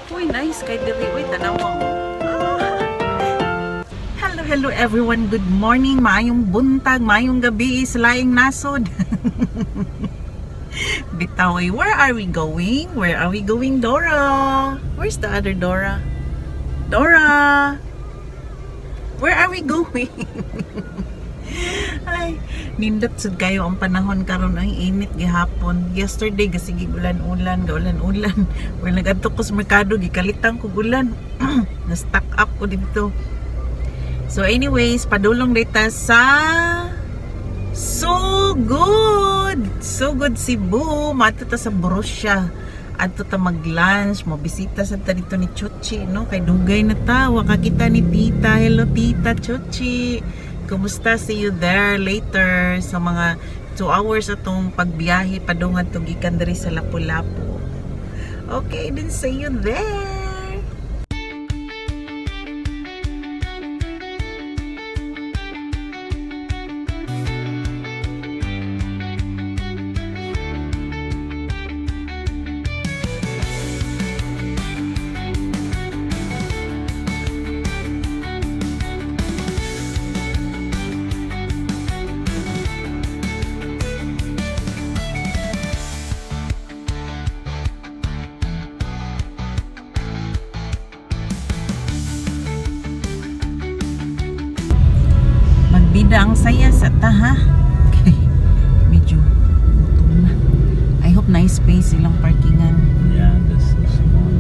Uy, nice kay diri. Uy, tanawa mo. Hello everyone. Good morning. Maayong buntag, maayong gabi sa laing nasod. Bitaw, where are we going? Where are we going, Dora? Where's the other Dora? Dora! Where are we going? Ay, nindot sud kayo ang panahon karon, ay init gihapon. Yesterday gasigi ulan-ulan, gaulan-ulan. Well, nagadto ko sa merkado gikalitang ko ulan. Na-stock up ko dito. So anyways, padulong dita sa So Good Cebu. Mato ta sa Borussia. Adto ta mag-lunch, mabisita sa ta dito ni Chuchi, no? Kay dugay na ta, wa kita ni Tita. Hello Tita Chuchi. Kumusta? See you there later. Sa mga 2 hours atong pagbiyahe padungan to gikan diri sa Lapu-Lapu. Okay, then see you there. Bida ang saya sa taha. Okay. Medyo gutom na. I hope nice space silang parkingan. Yeah, this is small.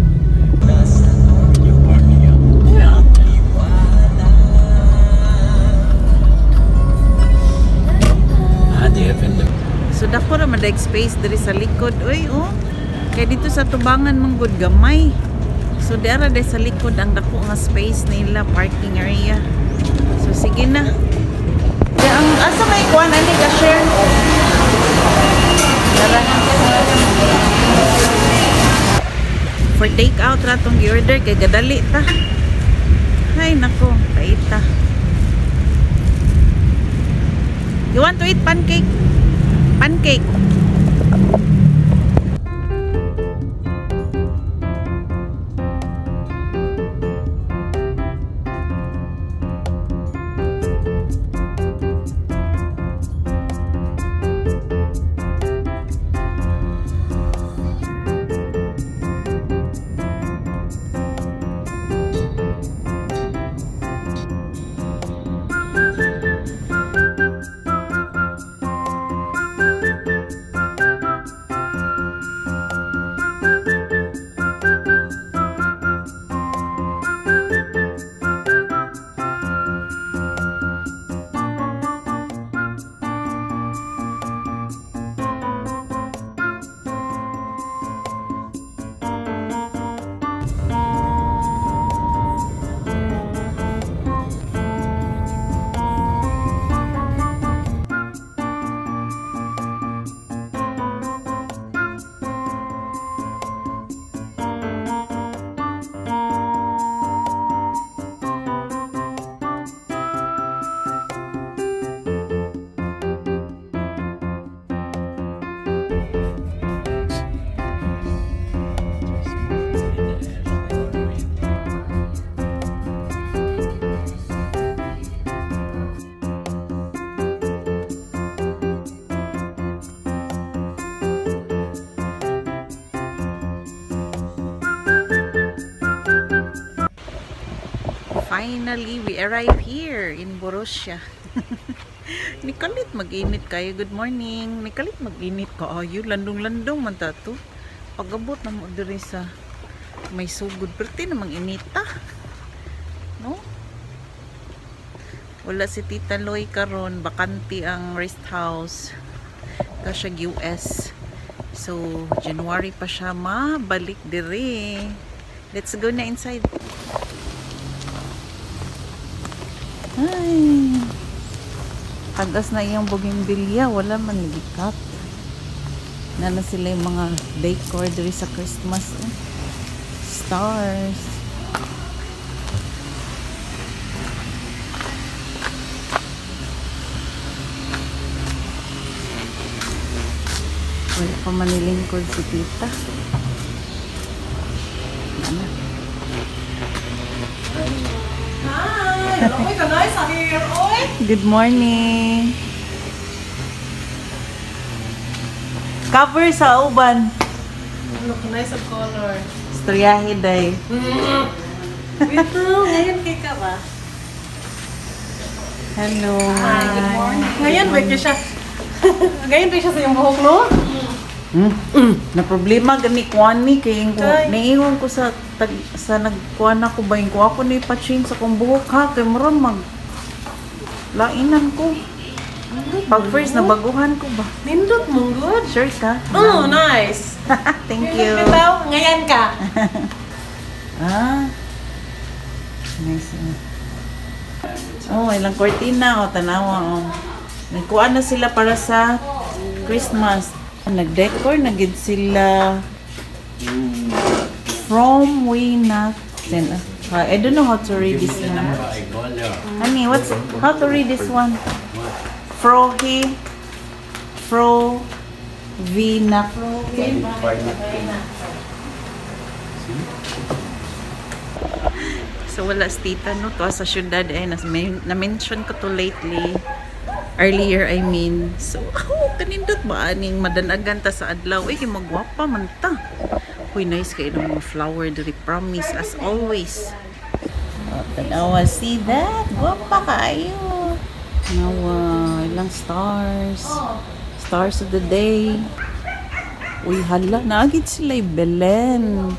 Yung parking yan. Yeah. They have in the... So dako ra madag space diri sa likod. Uy, oh. Kaya dito sa tubangan manggod gamay. So dara dai sa likod ang dako nga space nila, parking area. So sige na. Ang asa may kuan ani ka share. For take out ra tong order kay gadali ta. Hay nako, kaita. You want to eat pancake? Pancake. Finally, we arrive here in Borussia. Nikalit mag-init kayo. Good morning. Nikalit mag-init ka. Ayun, landong-landong man tato. Pag-abot na mo diri sa may sugod. Perti namang inita. No? Wala si Tita Loy karon, bakanti ang rest house. Kasya US. So, January pa siya mabalik diri. Let's go na inside. Ay, tagas na iyang bougainvillea, wala man nagikat. Na sila yung mga decor diri sa Christmas. Stars. Wala pa manilingkod si Tita. Ano? Uy, kanay sa hair, oy. Good morning. Cover sa uban. Ano, kanay sa color. Istoryahe day. Wait no, ngayon kay ka ba? Hello. Hi, good morning. Ngayon, wait siya. Ngayon rin siya sa iyong buhok, no? Na problema gani kuani kay ko Ay. naiwan ko sa nagkuan ako ba ko ako ni pa-change sa kong buhok ha kay mura mag lainan ko. Pag first nabaguhan ko ba. Nindot mong good. Sure ka? Oh, nice. Thank you. Bitaw, ngayon ka. Ah. Nice. Oh, ilang cortina o tanawa oh. Nagkuan na sila para sa Christmas. Nag-decor na gid sila from Wina. I don't know how to read this one. Honey, how to read this one? Frohi Vina. So wala si tita no to sa syudad na-mention ko to lately. Earlier, I mean. So, kanindot ba? Aning madanagan ta sa adlaw. Uy, magwapa man ta. Uy, nice kayo ng mga flower diri. Promise, as always. Oh, tanawa, see that? Gwapa kayo. Nawa, ilang stars. Stars of the day. Uy, hala, naagid sila Belen.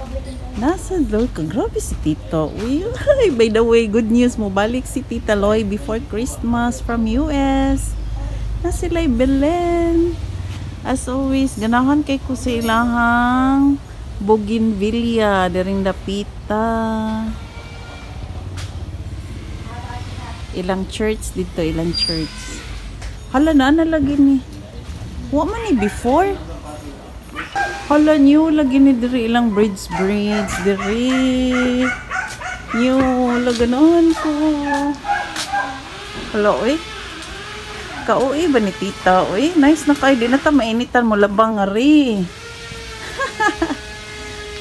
Nasa doon ka. Grabe si Tito. Uy, by the way, good news mo. Balik si Tita Loy before Christmas from US. Nasa sila Belen. As always, ganahan kay ko sa ilahang bougainvillea. Daring dapita. Ilang church dito. Ilang church. Hala na lagi ni. Wa man ni before. Hala, new lagi ni diri ilang braids diri. New laganon ko. Hala, oy. Kauwi ba ni tita? Oy, nice na kayo. Di na ta mainitan mo labang ari.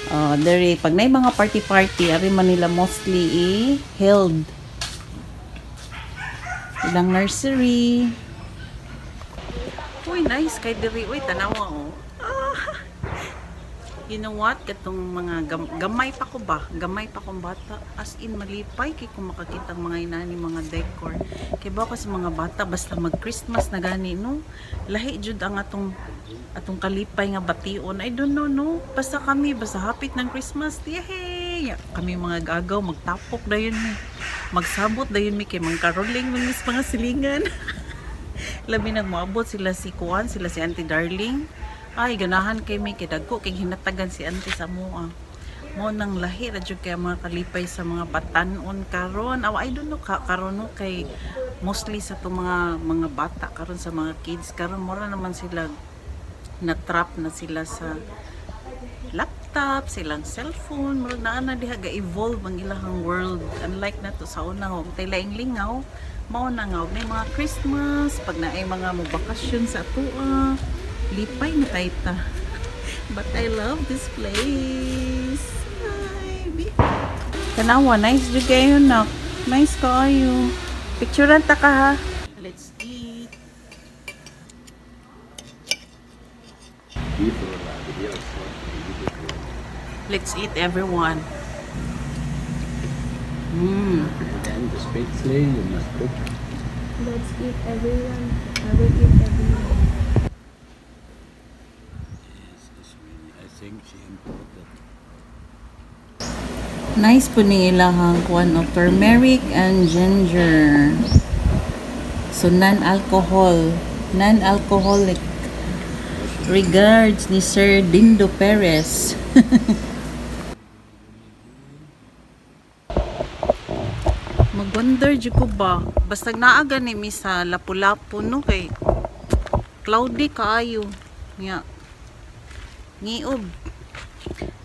Oh, diri pag na mga party ari man nila mostly held. Ilang nursery. Uy, nice kay diri. Uy, tanawa oh. You know what? Katong mga gamay pa ko ba? Gamay pa kong bata. As in, malipay kay kung makakita ang mga inani, mga decor. Kaya ba kasi mga bata, basta mag-Christmas na gani, no? Lahi jud ang atong kalipay nga bation. I don't know, no? Basta kami, basta hapit ng Christmas, yehey! Kami mga gagaw, magtapok dayon mi. Magsabot dayon mi kay mangkaroling ng mga silingan. Labi nagmaabot sila si Kuan, sila si Auntie Darling. Ay, ganahan kay may kidagko kay hinatagan si auntie sa mua. Mo nang lahi ra jud kay mga kalipay sa mga batanon karon. I don't know karon no kay mostly sa to mga bata karon sa mga kids karon mura naman sila na-trap na sila sa laptop, silang cellphone, mura na diha ga-evolve ang ilahang world. Unlike na to sa una og tay laing lingaw, mao na nga og mga Christmas, pag naay mga mobakasyon sa atoa. Lipay na taita. But I love this place. Ay, tanawa, nice jud kayo nak. Nice kayo. Picturean ta ka ha. Let's eat. Let's eat everyone. And the spätzle, you must cook. Let's eat everyone. I will eat everyone. I think she imported. Nice po ni ilahang kuan of turmeric and ginger. So non-alcoholic. Regards ni Sir Dindo Perez. Mag-wonder jud ko ba basta naaga ni mi sa Lapu-Lapu no kay cloudy kaayo nya ngiob.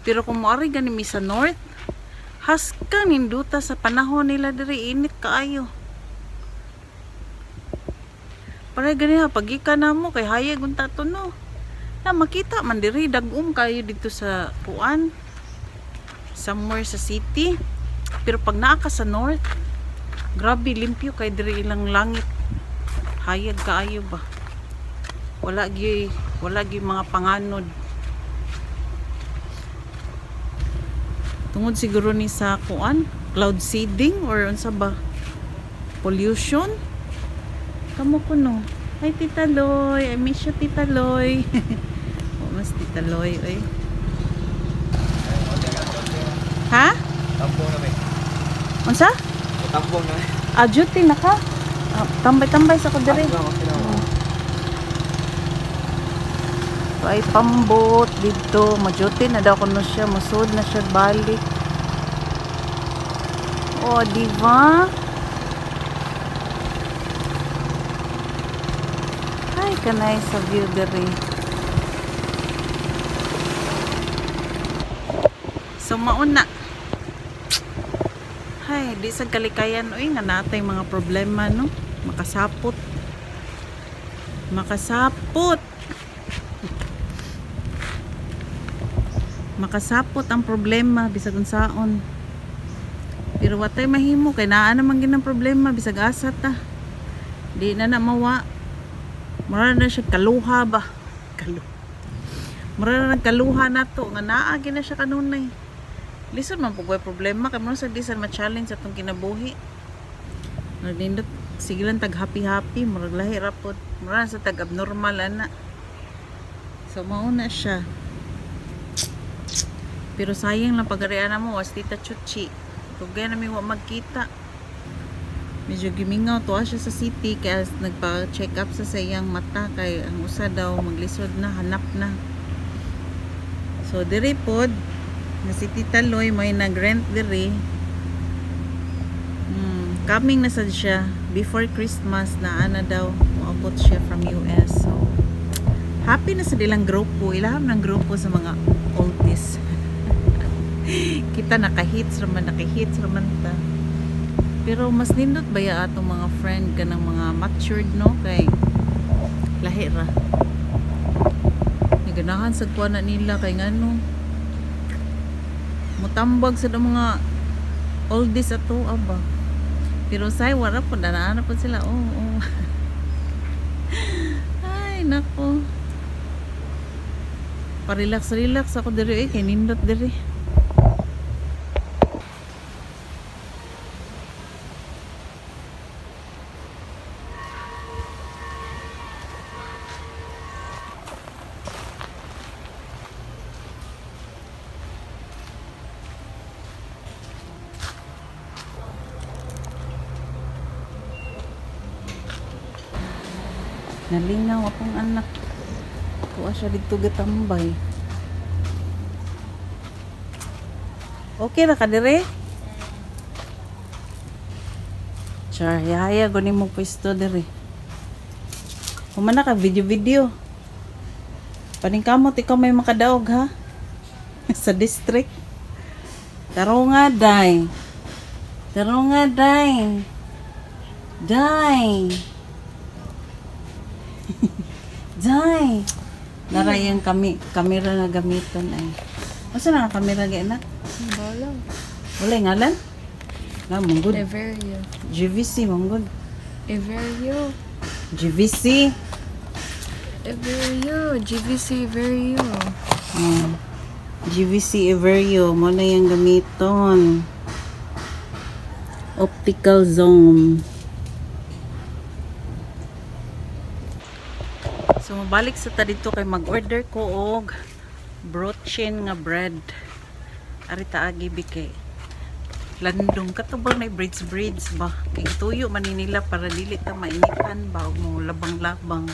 Pero kung moari gani mi sa north, haskan hinduta sa panahon nila diri init kaayo. Para gani ha pagika namo kay hayag unta to no. Na makita man diri dagom kayo dito sa Puan. Somewhere sa city. Pero pag naa ka sa north, Grabe, limpyo kay diri ilang langit. Hayag kaayo ba? Wala gi mga panganod. Tungod siguro ni sa kuan, cloud seeding or unsa ba? Pollution? Kamo kuno. Hi Tita Loy, I miss you Tita Loy. Oh, mas Tita Loy, oy. Ha? Tampong na may. Unsa? Tampong na. Ah, duty na ka? Ah, tambay-tambay sa ko diri. So, ay pambot dito. Majuti na daw kuno siya. Musod na siya balik. Oh, di ba? Ay, kanay sa view diri. So, mauna. Ay, di sa kalikayan. Uy, nga natay mga problema, no? Makasapot. Makasapot. Makasapot ang problema bisag unsaon. Pero watay mahimo kay naa naman ginang problema bisag asa ta. Di na mawa. Mura na siya kaluha ba? Mura na kaluha na to nga naa gina siya kanunay. Listen man pugay problema kay mura sa disan ma-challenge atong kinabuhi. Nindot sige lang tag happy murag lahi ra pod. Mura sa tag abnormal ana. So mauna siya. Pero sayang lang pag-arian na mo was Tita Chuchi. Tugay namin wa magkita. Medyo gimingaw to siya sa city kaya nagpa-check up sa sayang mata kay ang usa daw maglisod na, hanap na. So diri pod na si Tita Loy may nag-rent diri. Coming na sad siya before Christmas na ana daw maabot siya from US. So happy na sa dilang grupo, ilaham ng grupo sa mga oldies. Kita nakahits raman ta. Pero mas nindot ba ya atong mga friend kanang mga matured no kay lahi ra. Naganahan sa kuana nila kay ngano. Mutambag sa mga oldies ato aba. Pero say wala po danaan po sila. Oh. Ay nako. Pa-relax ako diri kay nindot diri. Nalingaw akong anak. Kuha siya dito gatambay. Okay na ka dire? Char, yaya gani mo pwesto dire. Humana ka video. Paningkamot ikaw may makadaog ha? Sa district. Taro nga day. Day. Nara yung kamera na gamiton ay. Asa na ang kamera gina? Wala ngalan? Na monggod. Everio. GVC monggod. Everio. GVC. GVC Everio. GVC Everio mo na yung gamiton. Optical zoom. So mabalik sa ta dito kay mag-order ko og brochin nga bread. Arita agi bikay. Landong katubang na breeds ba. Kay tuyo man nila para dili ta mainitan ba og mo labang-labang.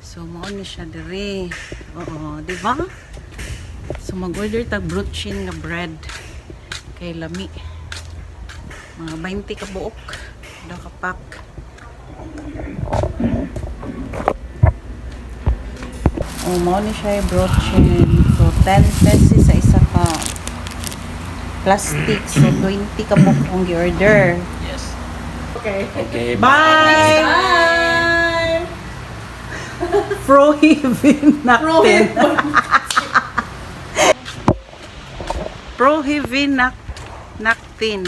So mao ni siya dire. Oo, di ba? So mag-order tag brochin nga bread kay lami. Mga 20 ka buok daw ka pack. Oh, mao ni siya brochin. So 10 pesos sa isa ka plastic. So 20 ka buok ang gi-order. Yes. Okay. Okay. Bye! Prohibin natin. Prohibin natin.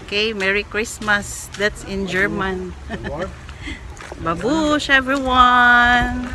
Okay, Merry Christmas. That's in German. Babush, everyone!